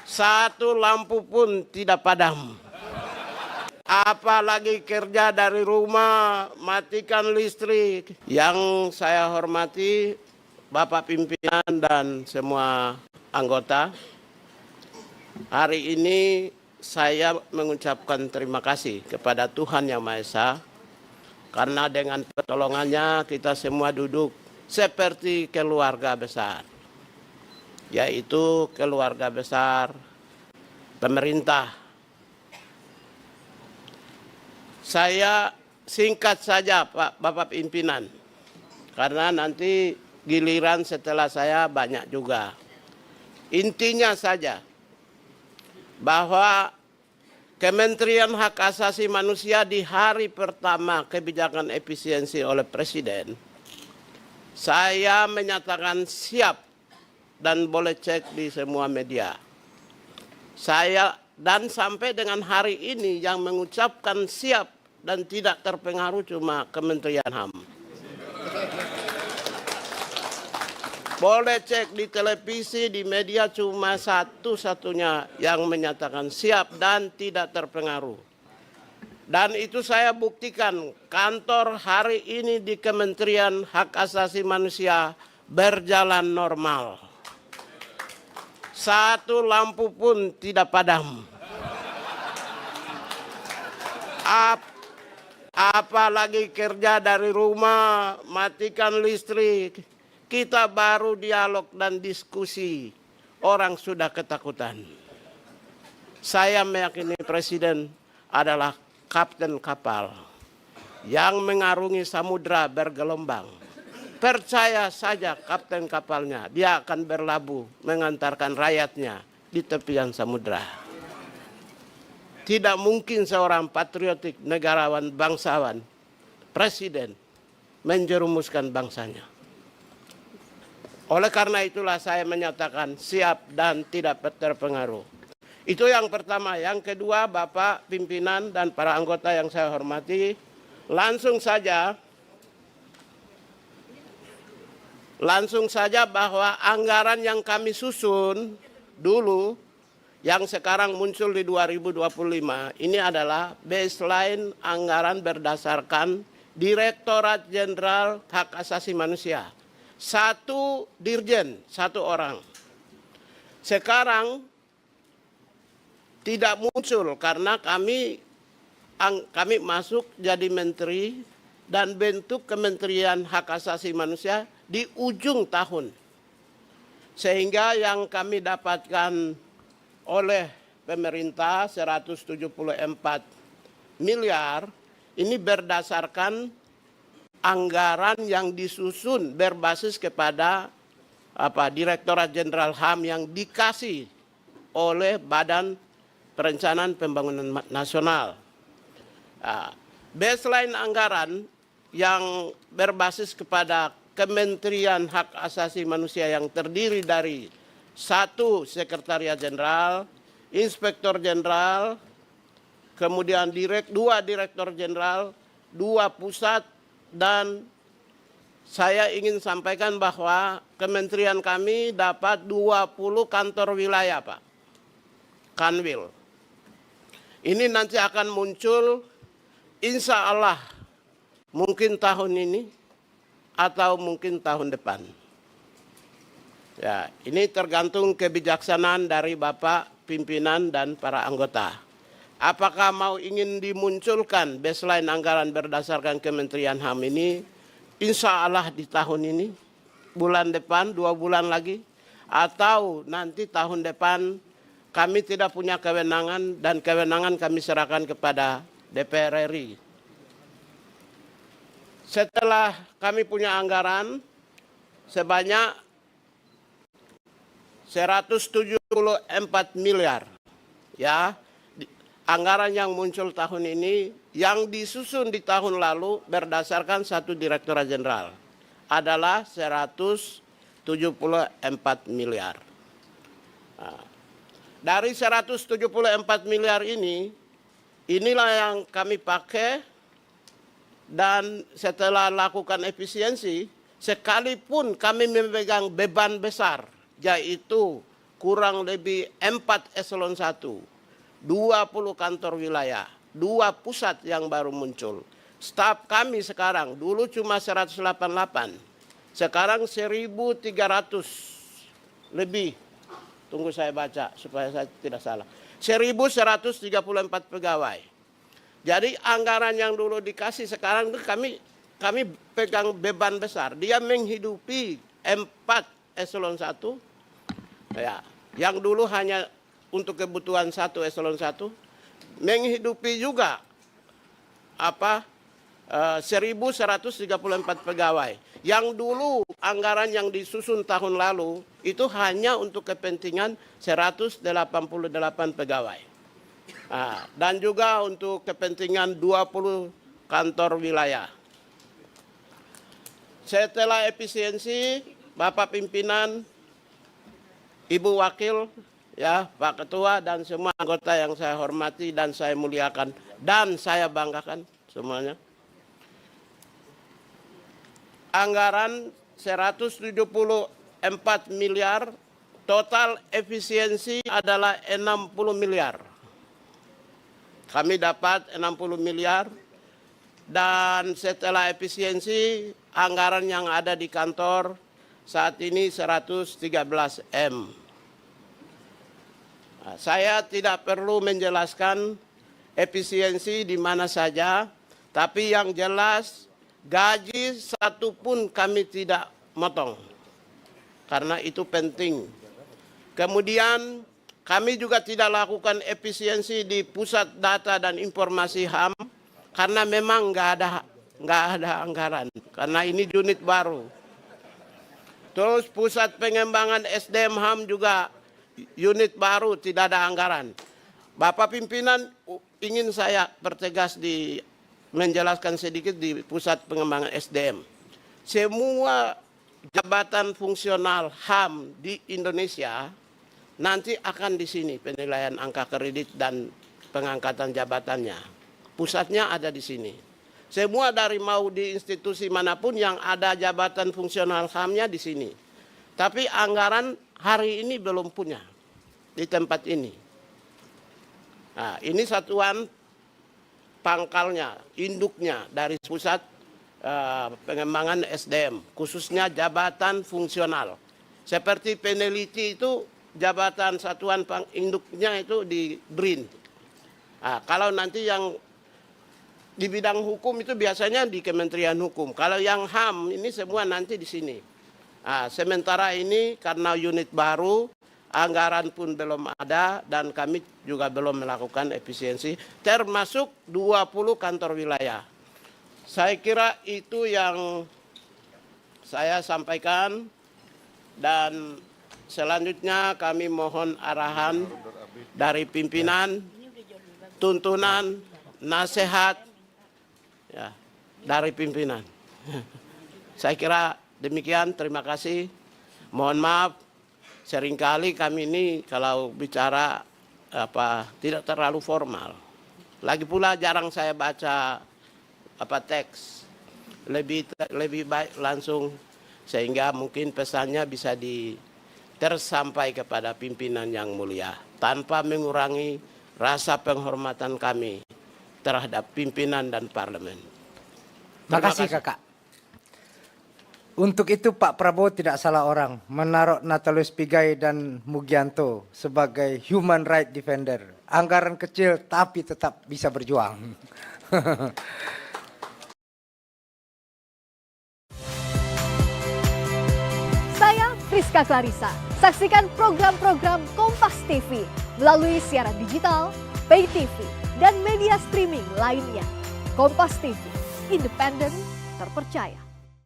Satu lampu pun tidak padam. Apalagi kerja dari rumah, matikan listrik. Yang saya hormati Bapak pimpinan dan semua anggota, hari ini saya mengucapkan terima kasih kepada Tuhan Yang Maha Esa, karena dengan pertolongannya kita semua duduk seperti keluarga besar, yaitu keluarga besar pemerintah. Saya singkat saja Pak Bapak pimpinan, karena nanti giliran setelah saya banyak juga. Intinya saja bahwa Kementerian Hak Asasi Manusia di hari pertama kebijakan efisiensi oleh Presiden, saya menyatakan siap dan boleh cek di semua media. Saya dan sampai dengan hari ini yang mengucapkan siap dan tidak terpengaruh cuma Kementerian HAM. Boleh cek di televisi, di media, cuma satu-satunya yang menyatakan siap dan tidak terpengaruh. Dan itu saya buktikan, kantor hari ini di Kementerian Hak Asasi Manusia berjalan normal. Satu lampu pun tidak padam. Apalagi kerja dari rumah, matikan listrik. Kita baru dialog dan diskusi, orang sudah ketakutan. Saya meyakini Presiden adalah kapten kapal yang mengarungi samudra bergelombang. Percaya saja kapten kapalnya, dia akan berlabuh mengantarkan rakyatnya di tepian samudra. Tidak mungkin seorang patriotik, negarawan, bangsawan, presiden menjerumuskan bangsanya. Oleh karena itulah saya menyatakan siap dan tidak terpengaruh. Itu yang pertama. Yang kedua, Bapak pimpinan dan para anggota yang saya hormati, langsung saja bahwa anggaran yang kami susun dulu, yang sekarang muncul di 2025, ini adalah baseline anggaran berdasarkan Direktorat Jenderal Hak Asasi Manusia. Satu dirjen, satu orang. Sekarang tidak muncul karena kami masuk jadi menteri dan bentuk Kementerian Hak Asasi Manusia di ujung tahun. Sehingga yang kami dapatkan oleh pemerintah 174 miliar ini berdasarkan anggaran yang disusun berbasis kepada Direktorat Jenderal HAM yang dikasih oleh Badan Perencanaan Pembangunan Nasional. Baseline anggaran yang berbasis kepada Kementerian Hak Asasi Manusia yang terdiri dari 1 Sekretariat Jenderal, Inspektor Jenderal, kemudian 2 Direktur Jenderal, 2 pusat, dan saya ingin sampaikan bahwa kementerian kami dapat 20 kantor wilayah, Pak. Kanwil. Ini nanti akan muncul insya Allah mungkin tahun ini atau mungkin tahun depan. Ya, ini tergantung kebijaksanaan dari Bapak pimpinan dan para anggota. Apakah mau ingin dimunculkan baseline anggaran berdasarkan Kementerian HAM ini, insya Allah di tahun ini, bulan depan, 2 bulan lagi, atau nanti tahun depan kami tidak punya kewenangan dan kewenangan kami serahkan kepada DPR RI. Setelah kami punya anggaran sebanyak 174 miliar, ya. Anggaran yang muncul tahun ini, yang disusun di tahun lalu berdasarkan 1 Direktorat Jenderal adalah 174 miliar. Nah, dari 174 miliar ini, inilah yang kami pakai dan setelah lakukan efisiensi, sekalipun kami memegang beban besar, yaitu kurang lebih 4 eselon 1, 20 kantor wilayah, 2 pusat yang baru muncul. Staf kami sekarang, dulu cuma 188, sekarang 1.300 lebih. Tunggu saya baca supaya saya tidak salah. 1.134 pegawai. Jadi anggaran yang dulu dikasih sekarang itu kami pegang beban besar. Dia menghidupi 4 eselon 1. Ya, yang dulu hanya untuk kebutuhan 1 eselon 1. Menghidupi juga 1.134 pegawai. Yang dulu anggaran yang disusun tahun lalu itu hanya untuk kepentingan 188 pegawai. Dan juga untuk kepentingan 20 kantor wilayah. Setelah efisiensi, Bapak Pimpinan, Ibu Wakil, ya, Pak Ketua dan semua anggota yang saya hormati dan saya muliakan dan saya banggakan semuanya. Anggaran 174 miliar, total efisiensi adalah 60 miliar. Kami dapat 60 miliar dan setelah efisiensi anggaran yang ada di kantor saat ini 113 M. Saya tidak perlu menjelaskan efisiensi di mana saja, tapi yang jelas gaji satu pun kami tidak motong karena itu penting. Kemudian kami juga tidak lakukan efisiensi di pusat data dan informasi HAM karena memang nggak ada anggaran karena ini unit baru. Terus pusat pengembangan SDM HAM juga unit baru, tidak ada anggaran. Bapak Pimpinan, ingin saya pertegas menjelaskan sedikit di pusat pengembangan SDM. Semua jabatan fungsional HAM di Indonesia nanti akan di sini penilaian angka kredit dan pengangkatan jabatannya. Pusatnya ada di sini. Semua dari mau di institusi manapun yang ada jabatan fungsional HAM-nya di sini. Tapi anggaran hari ini belum punya di tempat ini. Nah, ini satuan pangkalnya, induknya dari pusat pengembangan SDM, khususnya jabatan fungsional. Seperti peneliti itu jabatan satuan induknya itu di BRIN. Kalau nanti yang di bidang hukum itu biasanya di Kementerian Hukum. Kalau yang HAM ini semua nanti di sini. Sementara ini karena unit baru, anggaran pun belum ada dan kami juga belum melakukan efisiensi, termasuk 20 kantor wilayah. Saya kira itu yang saya sampaikan dan selanjutnya kami mohon arahan dari pimpinan, tuntunan, nasihat ya, dari pimpinan. Saya kira demikian, terima kasih. Mohon maaf, seringkali kami ini kalau bicara tidak terlalu formal. Lagi pula jarang saya baca teks. Lebih baik langsung sehingga mungkin pesannya bisa tersampai kepada pimpinan yang mulia tanpa mengurangi rasa penghormatan kami terhadap pimpinan dan parlemen. Terima kasih Kakak. Untuk itu Pak Prabowo tidak salah orang menaruh Natalius Pigai dan Mugianto sebagai human right defender. Anggaran kecil tapi tetap bisa berjuang. Saya Priska Clarissa. Saksikan program-program Kompas TV melalui siaran digital, pay TV, dan media streaming lainnya. Kompas TV, independen, terpercaya.